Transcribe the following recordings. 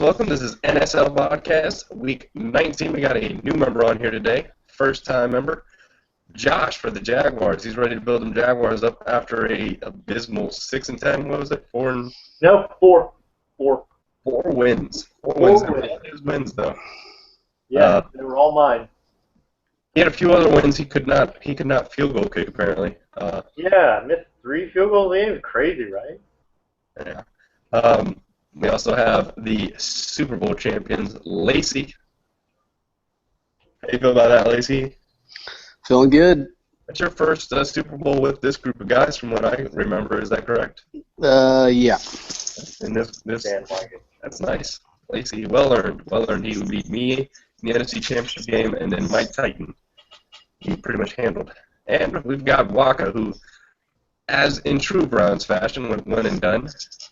Welcome. This is NSL Podcast, week 19. We got a new member on here today, first-time member, Josh for the Jaguars. He's ready to build them Jaguars up after a abysmal 6-10. What was it? Four wins. Four wins. His wins though. Yeah, they were all mine. He had a few other wins. He could not field goal kick apparently. Missed 3 field goals in. Crazy, right? Yeah. We also have the Super Bowl champions, Lacey. How you feel about that, Lacey? Feeling good. That's your first Super Bowl with this group of guys, from what I remember. Is that correct? Yeah. And that's nice. Lacey, well earned. He would beat me in the NFC Championship game, and then Mike Titan. He pretty much handled. And we've got Waka, who, as in true Browns fashion, went and done.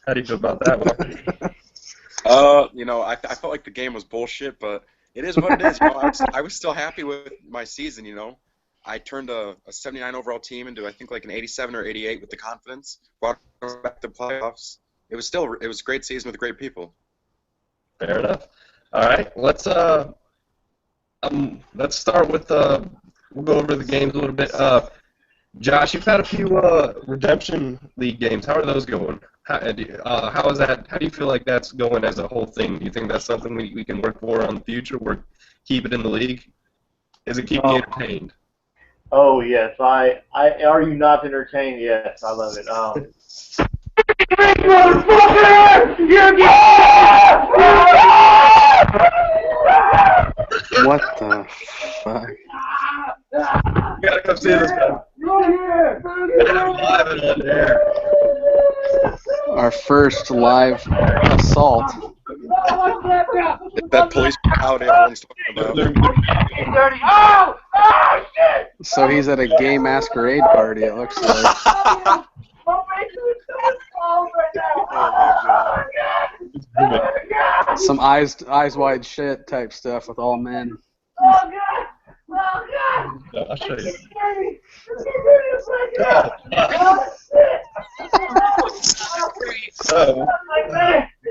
How do you feel about that, Waka? I felt like the game was bullshit, but it is what it is. I was still happy with my season. I turned a 79 overall team into I think like an 87 or 88 with the confidence. Brought us back to playoffs. It was a great season with great people. Fair enough. All right, let's start with we'll go over the games a little bit. Josh, you've had a few Redemption League games. How are those going? How is that? How do you feel like that's going as a whole thing? Do you think that's something we can work for on the future? Keep it in the league? Is it keeping you entertained? Oh yes, are you not entertained? Yes, I love it. What the fuck? You gotta come see this guy. Live and on air. Our first live assault. That police brutality everyone's talking about. So he's at a gay masquerade party, it looks like. Some eyes wide shit type stuff with all men. I'll show you. So,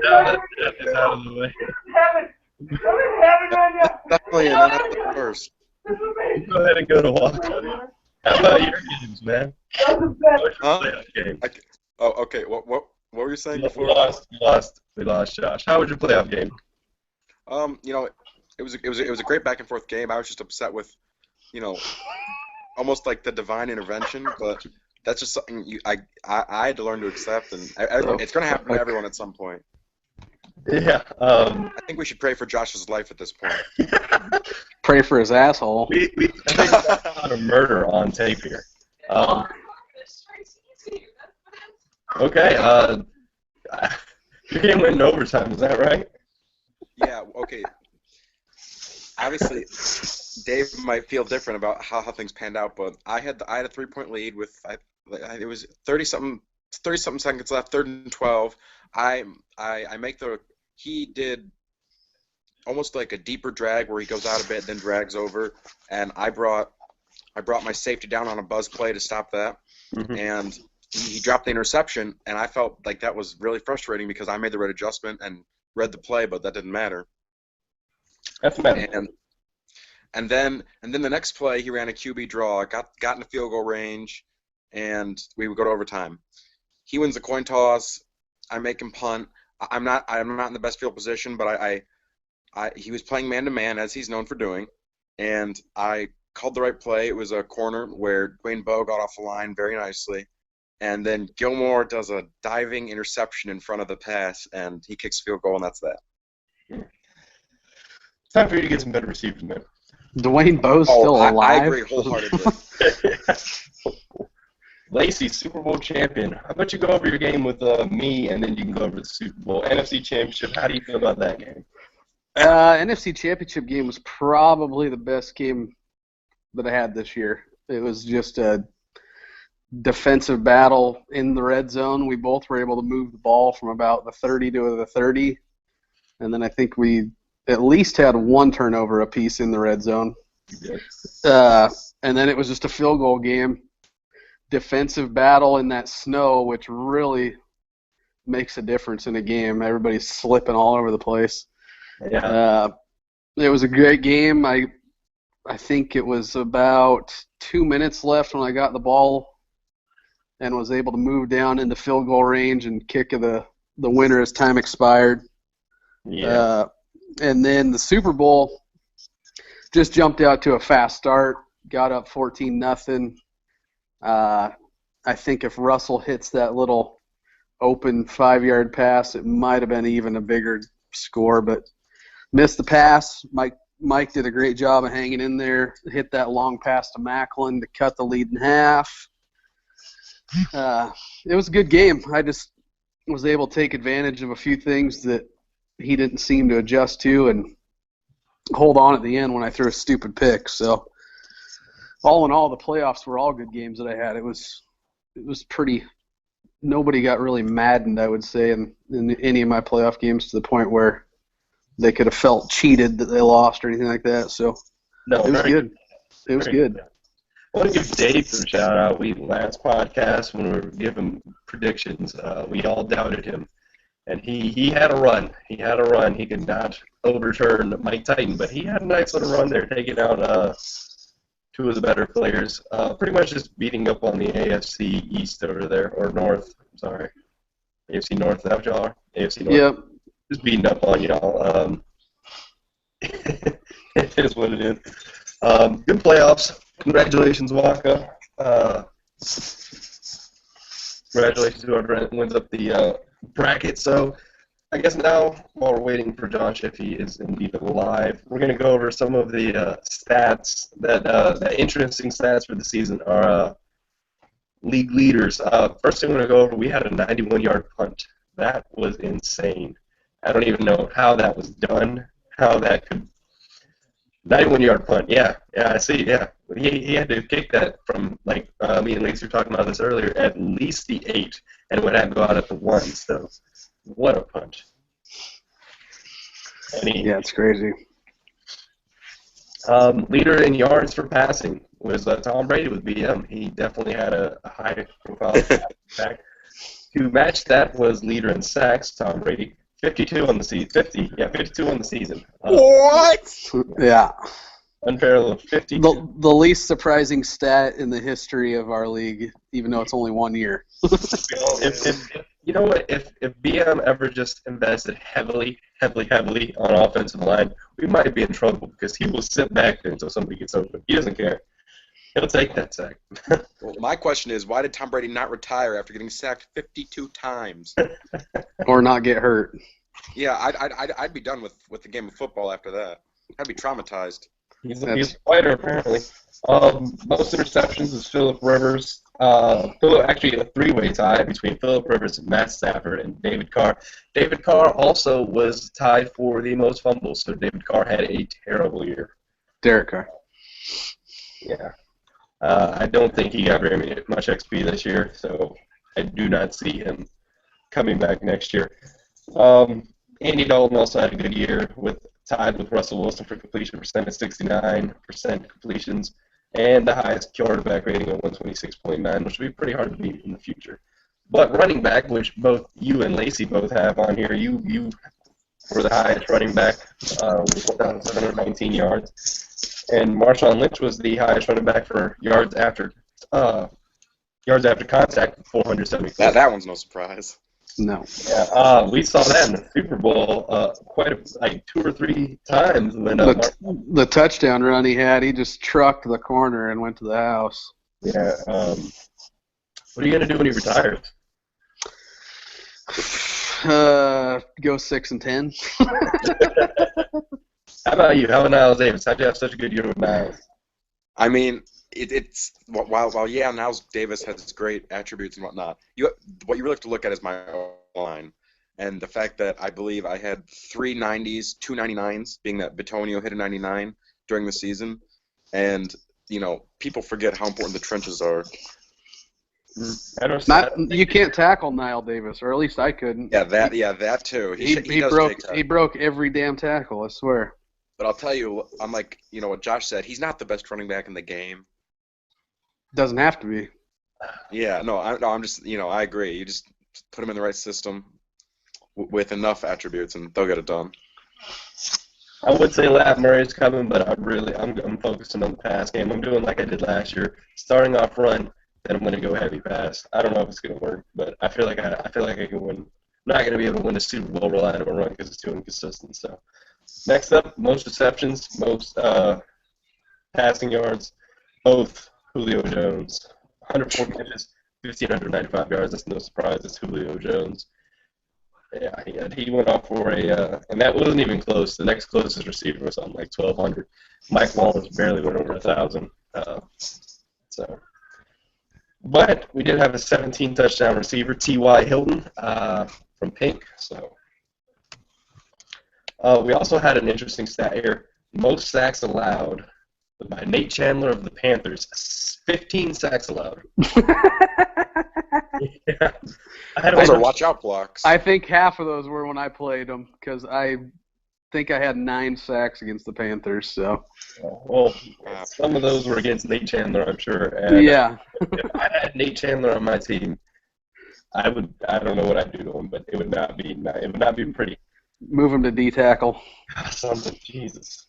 now that is out of the way. Definitely not the first. Go ahead and go to Waka. How about your games, man? Huh? Game. Okay. What were you saying before? We lost Josh. How was your playoff game? It was a great back and forth game. I was just upset with, almost like the divine intervention, but that's just something I had to learn to accept, and it's going to happen to everyone at some point. Yeah. I think we should pray for Josh's life at this point. Pray for his asshole. I think we got a lot of murder on tape here. Okay. Your game went in overtime. Is that right? Yeah. Okay. Obviously, Dave might feel different about how things panned out, but I had a 3-point lead with it was 30-something seconds left, 3rd and 12. He did almost like a deeper drag where he goes out a bit, then drags over, and I brought my safety down on a buzz play to stop that, and he dropped the interception, and I felt like that was really frustrating because I made the right adjustment and read the play, but that didn't matter. That's bad. And then the next play, he ran a QB draw, got in a field goal range, and we would go to overtime. He wins the coin toss. I make him punt. I'm not in the best field position, but he was playing man to man as he's known for doing, and I called the right play. It was a corner where Dwayne Bowe got off the line very nicely, and then Gilmore does a diving interception in front of the pass, and he kicks a field goal, and that's that. It's time for you to get some better receivers, man. Dwayne Bowe's still alive? I agree wholeheartedly. Lacey, Super Bowl champion. How about you go over your game with me, and then you can go over the Super Bowl NFC Championship. How do you feel about that game? NFC Championship game was probably the best game that I had this year. It was just a defensive battle in the red zone. We both were able to move the ball from about the 30 to the 30, and then I think we at least had one turnover apiece in the red zone. And then it was just a field goal game. Defensive battle in that snow, which really makes a difference in a game. Everybody's slipping all over the place. Yeah. It was a great game. I think it was about 2 minutes left when I got the ball and was able to move down into field goal range and kick the winner as time expired. Yeah. And then the Super Bowl just jumped out to a fast start, got up 14-0. I think if Russell hits that little open 5-yard pass, it might have been even a bigger score, but missed the pass. Mike did a great job of hanging in there, hit that long pass to Macklin to cut the lead in half. It was a good game. I just was able to take advantage of a few things that he didn't seem to adjust to and hold on at the end when I threw a stupid pick. So all in all, the playoffs were all good games that I had. It was pretty – nobody got really maddened, I would say, in any of my playoff games to the point where they could have felt cheated that they lost or anything like that. So No, it was good. It was good. I want to give Dave a shout out. Last podcast when we were giving predictions, we all doubted him, and he had a run. He could not overturn Mike Titan, but he had a nice little run there, taking out two of the better players. Pretty much just beating up on the AFC East over there, or North. I'm sorry, AFC North. Is that what y'all are? AFC North. Yep. Just beating up on y'all. It is what it is. Good playoffs. Congratulations, Waka. Congratulations to whoever wins up the bracket. So I guess now, while we're waiting for Josh, if he is indeed alive, we're going to go over some of the stats, that interesting stats for the season. Our league leaders. First thing we're going to go over, we had a 91-yard punt. That was insane. I don't even know how that was done, how that could... 91-yard punt, yeah, I see, yeah. He had to kick that from, like, me and Lacey were talking about this earlier, at least the 8, and would have to go out at the 1, so what a punt. Yeah, it's crazy. Leader in yards for passing was Tom Brady with BM. He definitely had a high-profile back. To match that was leader in sacks, Tom Brady. 52 on the season. 52 on the season. What? Yeah. Unparalleled. 52. The least surprising stat in the history of our league, even though it's only 1 year. You know what? If BM ever just invested heavily on offensive line, we might be in trouble because he will sit back there until somebody gets open. He doesn't care. He'll take that sack. Well, my question is, why did Tom Brady not retire after getting sacked 52 times? Or not get hurt. Yeah, I'd be done with the game of football after that. I'd be traumatized. He's a fighter, apparently. Most interceptions is Phillip Rivers. Actually, a three-way tie between Phillip Rivers, Matt Stafford, and David Carr. David Carr also was tied for the most fumbles, so David Carr had a terrible year. Derek Carr. Yeah. I don't think he got very much XP this year, so I do not see him coming back next year. Andy Dalton also had a good year, tied with Russell Wilson for completion percent at 69% completions, and the highest quarterback rating at 126.9, which will be pretty hard to beat in the future. But running back, which both you and Lacey both have on here, you were the highest running back with 1,719 yards. And Marshawn Lynch was the highest running back for yards after contact, 474. That one's no surprise. No. Yeah, we saw that in the Super Bowl like 2 or 3 times. When, the touchdown run he had, he just trucked the corner and went to the house. Yeah. What are you going to do when he retires? Go 6-10. How about you? How about Niles Davis? How'd you have such a good year with Niles? I mean, it's while Niles Davis has great attributes and whatnot, what you really have to look at is my line, and the fact that I believe I had 3 90s, 2 99s, being that Bitonio hit a 99 during the season, and people forget how important the trenches are. You can't tackle Niles Davis, or at least I couldn't. Yeah, that too. He broke every damn tackle, I swear. But I'll tell you, unlike what Josh said, he's not the best running back in the game. Doesn't have to be. Yeah, no, I'm just I agree. You just put him in the right system, with enough attributes, and they'll get it done. I would say Lat Murray's coming, but I'm focusing on the pass game. I'm doing like I did last year, starting off run, then I'm going to go heavy pass. I don't know if it's going to work, but I feel like I can win. I'm not going to be able to win a Super Bowl relying on a run because it's too inconsistent. So next up, most receptions, most passing yards, both Julio Jones, 104 catches, 1,595 yards. That's no surprise. It's Julio Jones. Yeah, he went off for and that wasn't even close. The next closest receiver was on like 1,200. Mike Wallace barely went over 1,000. But we did have a 17 touchdown receiver, T.Y. Hilton from Pink. So we also had an interesting stat here: most sacks allowed by Nate Chandler of the Panthers. 15 sacks allowed. Yeah. Those are watch out blocks. I think half of those were when I played them because I think I had 9 sacks against the Panthers. So, well, some of those were against Nate Chandler, I'm sure. And yeah. If I had Nate Chandler on my team, I don't know what I'd do to him, but it would not be pretty. Move him to D tackle. Something, Jesus.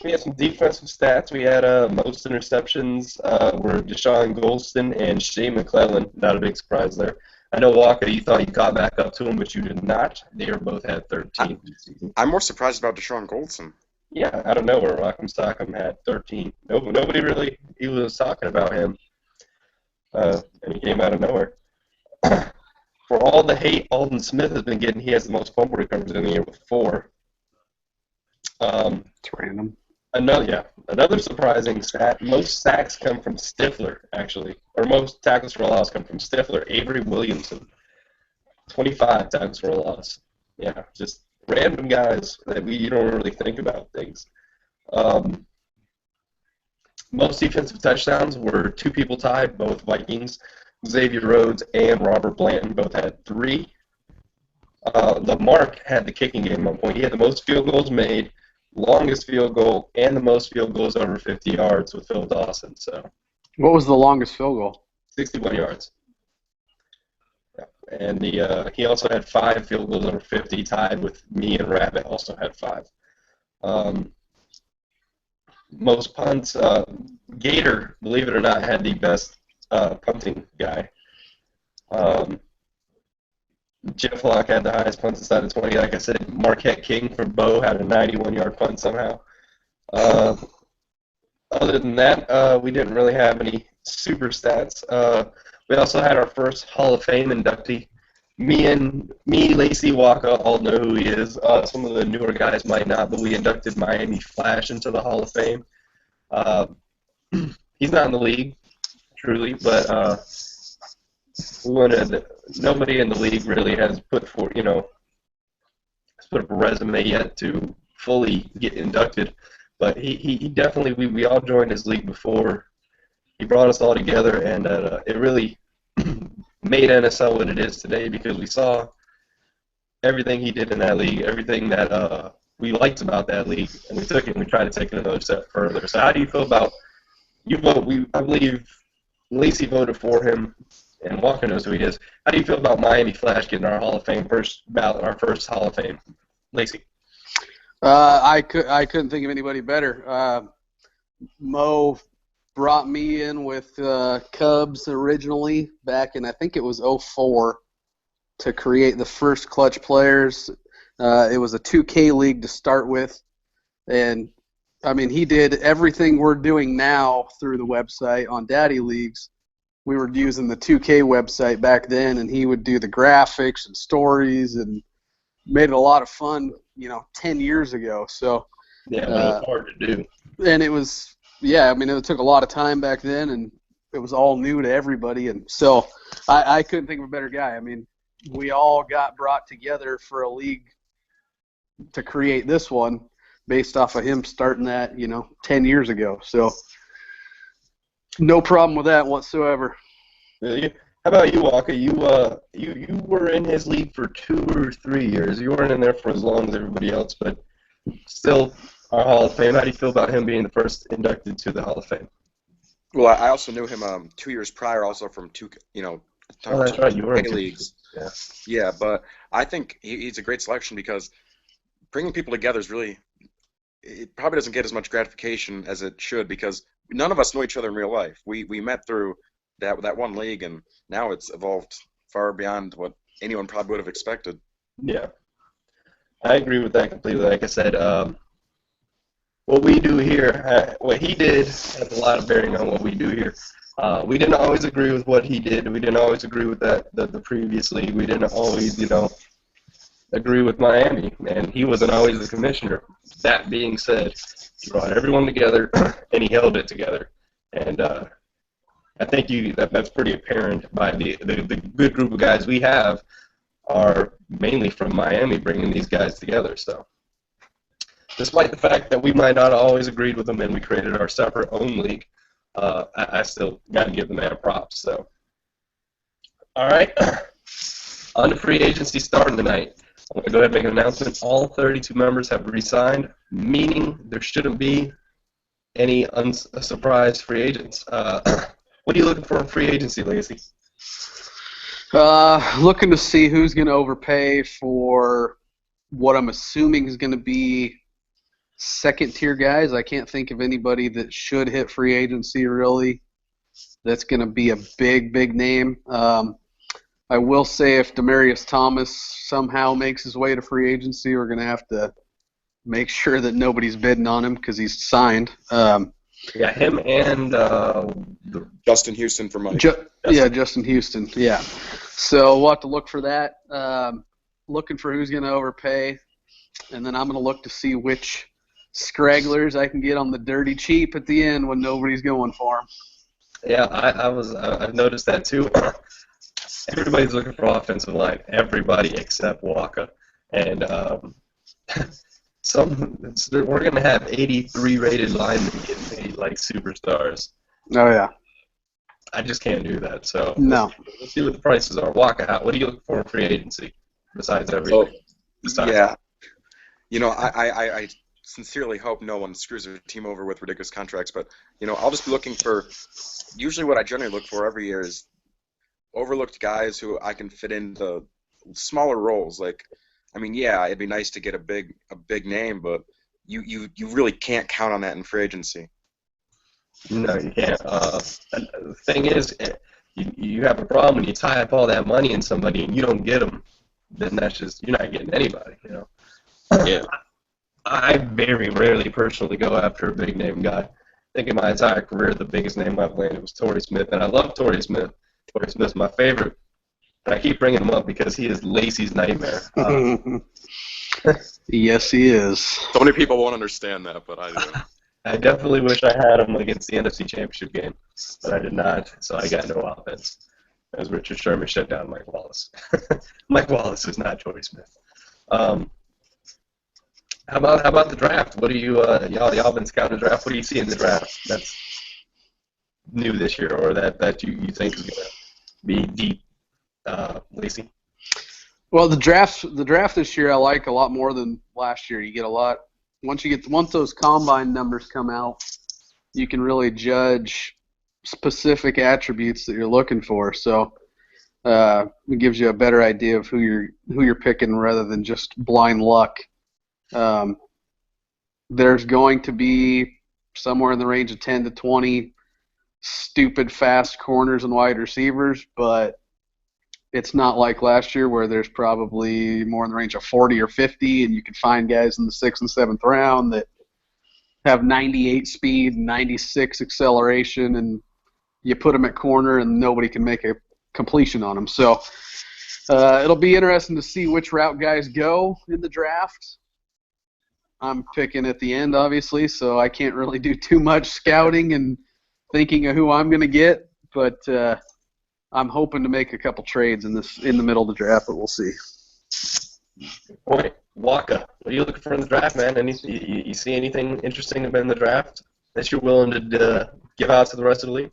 We had some defensive stats. We had most interceptions were Deshaun Golston and Shea McClellan. Not a big surprise there. I know, Walker, you thought you caught back up to him, but you did not. They both had 13 this season. I'm more surprised about Deshaun Golston. Yeah, I don't know where Rock'em Sock'em had 13. Nobody really was talking about him. And he came out of nowhere. For all the hate Alden Smith has been getting, he has the most fumble recoveries in the year with 4. It's random. Another surprising stat: most sacks come from Stifler, actually, or most tackles for a loss come from Stifler. Avery Williamson, 25 tackles for a loss. Yeah, just random guys that you don't really think about things. Most defensive touchdowns were 2 people tied, both Vikings. Xavier Rhodes and Robert Blanton both had 3. Lamarck had the kicking game on point. He had the most field goals made, longest field goal, and the most field goals over 50 yards with Phil Dawson. So, what was the longest field goal? 61 yards. Yeah. And he also had 5 field goals over 50, tied with me and Rabbit. Also had 5. Most punts. Gator, believe it or not, had the best punting guy. Jeff Locke had the highest punts inside of 20. Like I said, Marquette King from Bo had a 91-yard punt somehow. Other than that, we didn't really have any super stats. We also had our first Hall of Fame inductee. Me, Lacey, Waka all know who he is. Some of the newer guys might not, but we inducted Miami Flash into the Hall of Fame. He's not in the league, truly, but nobody in the league really has put up a resume yet to fully get inducted. But he definitely, we all joined his league before. He brought us all together, and it really made NSL what it is today because we saw everything he did in that league, everything that we liked about that league, and we took it and we tried to take it another step further. So how do you feel about I believe Lacey voted for him, and Walker knows who he is. How do you feel about Miami Flash getting our Hall of Fame first ballot, our first Hall of Fame? Lacey? I couldn't think of anybody better. Mo brought me in with Cubs originally back in, I think it was 2004, to create the first Clutch Players. It was a 2K league to start with, and I mean, he did everything we're doing now through the website on Daddy Leagues. We were using the 2K website back then, and he would do the graphics and stories and made it a lot of fun, 10 years ago. So yeah, but it was hard to do. And it was, it took a lot of time back then, and it was all new to everybody. And so I couldn't think of a better guy. I mean, we all got brought together for a league to create this one based off of him starting that, 10 years ago. So no problem with that whatsoever. How about you, Walker? You were in his league for 2 or 3 years. You weren't in there for as long as everybody else, but still our Hall of Fame. How do you feel about him being the first inducted to the Hall of Fame? Well, I also knew him 2 years prior, also from 2, that's right. You were in leagues. Yeah, but I think he's a great selection because bringing people together is really, it probably doesn't get as much gratification as it should because none of us know each other in real life. We met through that one league, and now it's evolved far beyond what anyone probably would have expected. Yeah, I agree with that completely. Like I said, what we do here, what he did has a lot of bearing on what we do here. We didn't always agree with what he did. We didn't always agree with the previous league. We didn't always, agree with Miami, and he wasn't always the commissioner. That being said, he brought everyone together, and he held it together. And I think that's pretty apparent by the good group of guys we have are mainly from Miami, bringing these guys together. So, despite the fact that we might not have always agreed with them and we created our separate own league, I still got to give the man props. So, all right, on to free agency starting tonight. I'm going to go ahead and make an announcement. All 32 members have re-signed, meaning there shouldn't be any surprise free agents. What are you looking for in free agency, Lacey? Looking to see who's going to overpay for what I'm assuming is going to be second-tier guys. I can't think of anybody that should hit free agency, really, that's going to be a big name. I will say if Demaryius Thomas somehow makes his way to free agency, we're going to have to make sure that nobody's bidding on him because he's signed. Yeah, him and Justin Houston for Mike. Justin Houston, yeah. So we'll have to look for that. Looking for who's going to overpay, and then I'm going to look to see which scragglers I can get on the dirty cheap at the end when nobody's going for them. Yeah, I've noticed that too. Everybody's looking for offensive line. Everybody except Waka, and we're going to have 83 rated linemen getting paid like superstars. Oh yeah. I just can't do that. So no. Let's see what the prices are. Waka, what are you looking for in free agency besides everything? Yeah. I sincerely hope no one screws their team over with ridiculous contracts, but I'll just be looking for. Usually, what I generally look for every year is overlooked guys who I can fit into smaller roles. Like, it'd be nice to get a big name, but you really can't count on that in free agency. No, you can't. The thing is, you have a problem when you tie up all that money in somebody and you don't get them. Then that's just you're not getting anybody. Yeah. I very rarely personally go after a big name guy. I think in my entire career, the biggest name I've landed was Torrey Smith, and I love Torrey Smith. Torrey Smith's my favorite. But I keep bringing him up because he is Lacey's nightmare. Yes, he is. So many people won't understand that, but I do. I definitely wish I had him against the NFC Championship game, but I did not, so I got no offense. As Richard Sherman shut down Mike Wallace. Mike Wallace is not Torrey Smith. How about the draft? What do you y'all been scouting the draft? What do you see in the draft that's new this year, or that you think is going to be deep, Lacey? Well, the draft this year I like a lot more than last year. You get a lot once those combine numbers come out, you can really judge specific attributes that you're looking for. So it gives you a better idea of who you're picking rather than just blind luck. There's going to be somewhere in the range of 10 to 20 stupid fast corners and wide receivers, but it's not like last year where there's probably more in the range of 40 or 50, and you can find guys in the 6th and 7th round that have 98 speed, 96 acceleration, and you put them at corner and nobody can make a completion on them. So it'll be interesting to see which route guys go in the draft. I'm picking at the end, obviously, so I can't really do too much scouting and thinking of who I'm going to get, but I'm hoping to make a couple trades in the middle of the draft, but we'll see. Point. Waka, what are you looking for in the draft, man? You see anything interesting in the draft that you're willing to give out to the rest of the league?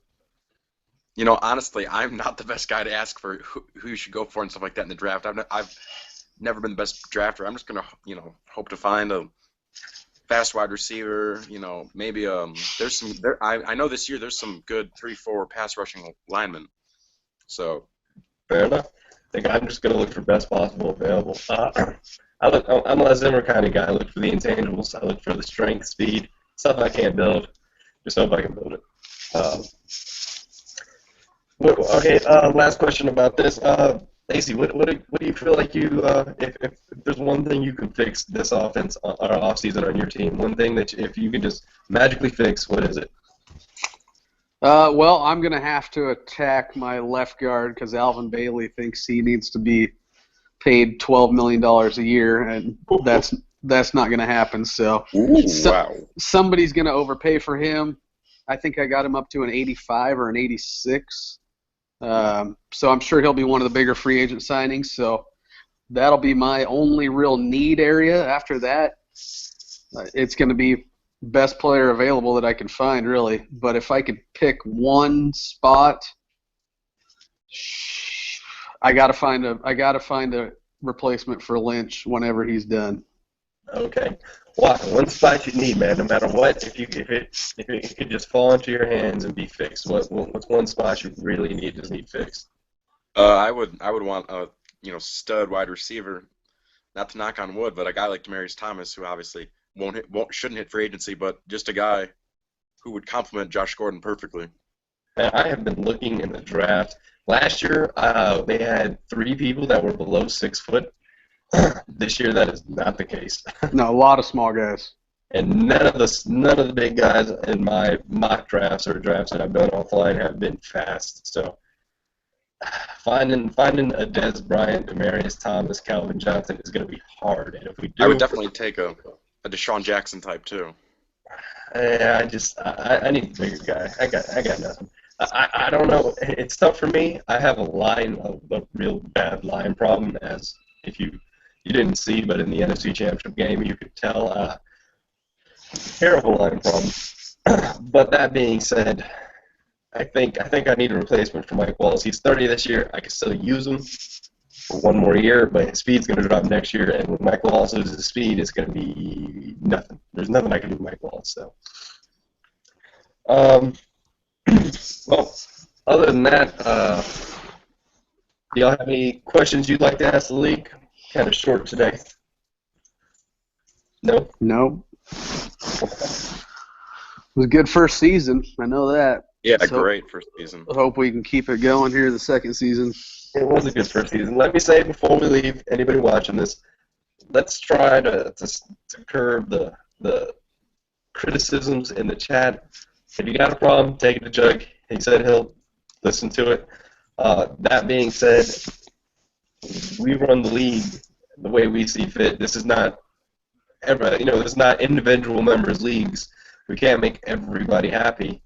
Honestly, I'm not the best guy to ask for who you should go for and stuff like that in the draft. I've never been the best drafter. I'm just gonna, hope to find a fast wide receiver. Maybe there's some. I know this year there's some good 3-4 pass rushing linemen. So. Fair enough. think I'm just going to look for best possible available. I'm a Zimmer kind of guy. I look for the intangibles. I look for the strength, speed, stuff I can't build. Just hope I can build it. Last question about this. Lacey, what do you feel like if there's one thing you could fix this offense or offseason on your team, one thing that if you could just magically fix, what is it? Well, I'm going to have to attack my left guard because Alvin Bailey thinks he needs to be paid $12 million a year, and that's not going to happen. So, wow. Somebody's going to overpay for him. I think I got him up to an 85 or an 86. So I'm sure he'll be one of the bigger free agent signings. So that'll be my only real need area. After that, it's going to be best player available that I can find, really. But if I could pick one spot, I gotta find a replacement for Lynch whenever he's done. Okay. Well, one spot you need, man. No matter what, if it could just fall into your hands and be fixed, what's one spot you really need fixed? I would want a stud wide receiver, not to knock on wood, but a guy like Demaryius Thomas, who obviously shouldn't hit free agency, but just a guy who would complement Josh Gordon perfectly. I have been looking in the draft. Last year, they had 3 people that were below 6 foot. This year, that is not the case. No, a lot of small guys. And none of the big guys in my mock drafts or drafts that I've done offline have been fast. So finding a Dez Bryant, Demaryius Thomas, Calvin Johnson is going to be hard. And if we do, I would definitely take a Deshaun Jackson type too. I need a bigger guy. I got nothing. I don't know. It's tough for me. I have a real bad line problem, as if you didn't see, but in the NFC Championship game, you could tell. Terrible line problem. But that being said, I think I need a replacement for Mike Wallace. He's 30 this year. I can still use him for one more year, but his speed's going to drop next year, and when Mike Wallace loses his speed, it's going to be nothing. There's nothing I can do with Mike Wallace. So, well, other than that, do y'all have any questions you'd like to ask the league? Kind of short today. No? No. It was a good first season. I know that. Yeah, great first season. I hope we can keep it going here the second season. It was a good first season. Let me say before we leave, anybody watching this, let's try to curb the criticisms in the chat. If you got a problem, take it to Jug. He said he'll listen to it. That being said, we run the league the way we see fit. This is not this is not individual members leagues. We can't make everybody happy.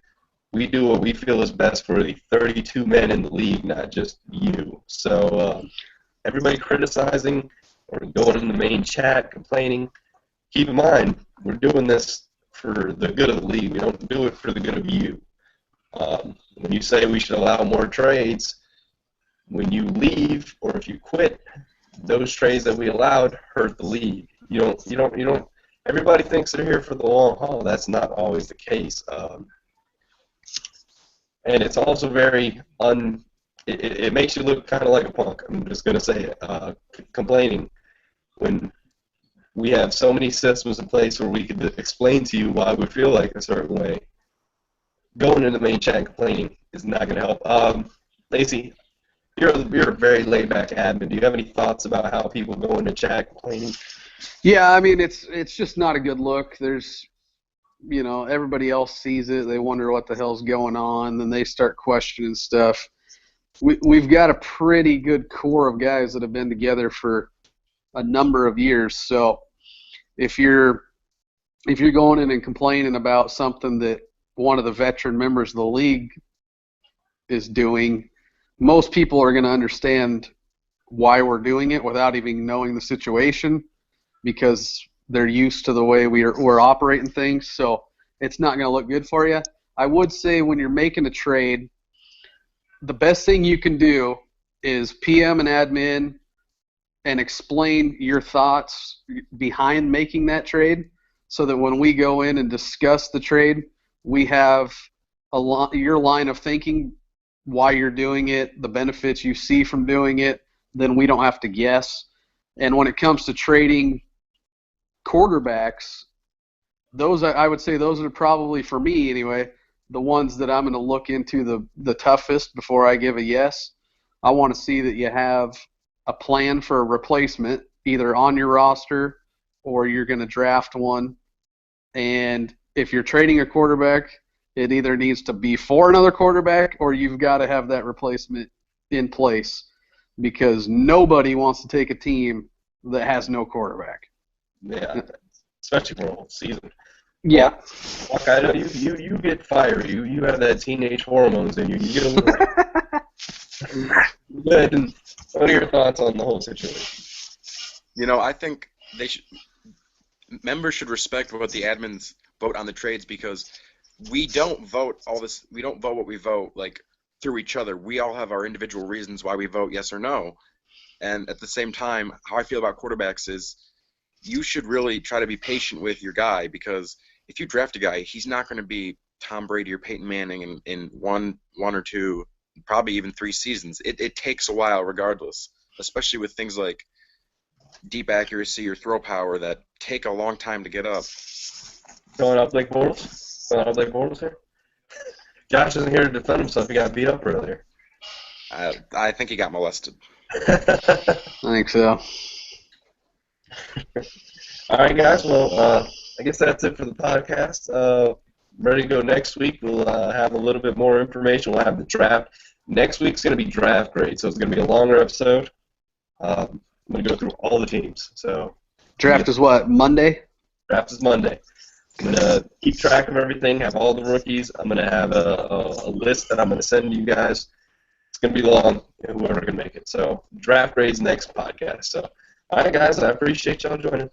We do what we feel is best for the 32 men in the league, not just you. So everybody criticizing or going in the main chat complaining, keep in mind, we're doing this for the good of the league. We don't do it for the good of you. When you say we should allow more trades, when you leave or if you quit, those trades that we allowed hurt the league. You don't. Everybody thinks they're here for the long haul. That's not always the case. And it's also very it makes you look kind of like a punk. I'm just going to say it. Complaining when we have so many systems in place where we could explain to you why we feel like a certain way. Going into the main chat and complaining is not going to help. Lacey, you're a very laid-back admin. Do you have any thoughts about how people go into chat complaining? Yeah, I mean, it's just not a good look. There's, everybody else sees it. They wonder what the hell's going on. Then they start questioning stuff. We've got a pretty good core of guys that have been together for a number of years. So if you're going in and complaining about something that one of the veteran members of the league is doing, most people are going to understand why we're doing it without even knowing the situation, because they're used to the way we're operating things. So it's not going to look good for you. I would say when you're making a trade, the best thing you can do is PM an admin and explain your thoughts behind making that trade, so that when we go in and discuss the trade, we have your line of thinking, why you're doing it, the benefits you see from doing it, then we don't have to guess. And when it comes to trading quarterbacks, I would say those are probably, for me anyway, the ones that I'm going to look into the toughest before I give a yes. I want to see that you have a plan for a replacement, either on your roster or you're going to draft one. And if you're trading a quarterback, it either needs to be for another quarterback or you've got to have that replacement in place, because nobody wants to take a team that has no quarterback. Yeah, especially for a whole season. Yeah. Look, I know you get fiery. You have that teenage hormones in you. You get a little. Good. And what are your thoughts on the whole situation? I think members should respect what the admins vote on the trades, because we don't vote all this. We don't vote what we vote through each other. We all have our individual reasons why we vote yes or no. And at the same time, how I feel about quarterbacks is you should really try to be patient with your guy, because if you draft a guy, he's not going to be Tom Brady or Peyton Manning in one or two, probably even 3 seasons. It takes a while regardless, especially with things like deep accuracy or throw power that take a long time to get up. Going up Blake Bortles? Going up Blake Bortles here? Josh isn't here to defend himself. He got beat up earlier. I think he got molested. I think so. All right, guys. Well, I guess that's it for the podcast. Ready to go next week. We'll have a little bit more information. We'll have the draft. Next week's going to be draft grade, so it's going to be a longer episode. I'm going to go through all the teams. So draft is what, Monday? Draft is Monday. I'm going to keep track of everything, have all the rookies. I'm going to have a list that I'm going to send you guys. It's going to be long, whoever can make it. So draft grades next podcast. So, all right, guys, I appreciate y'all joining.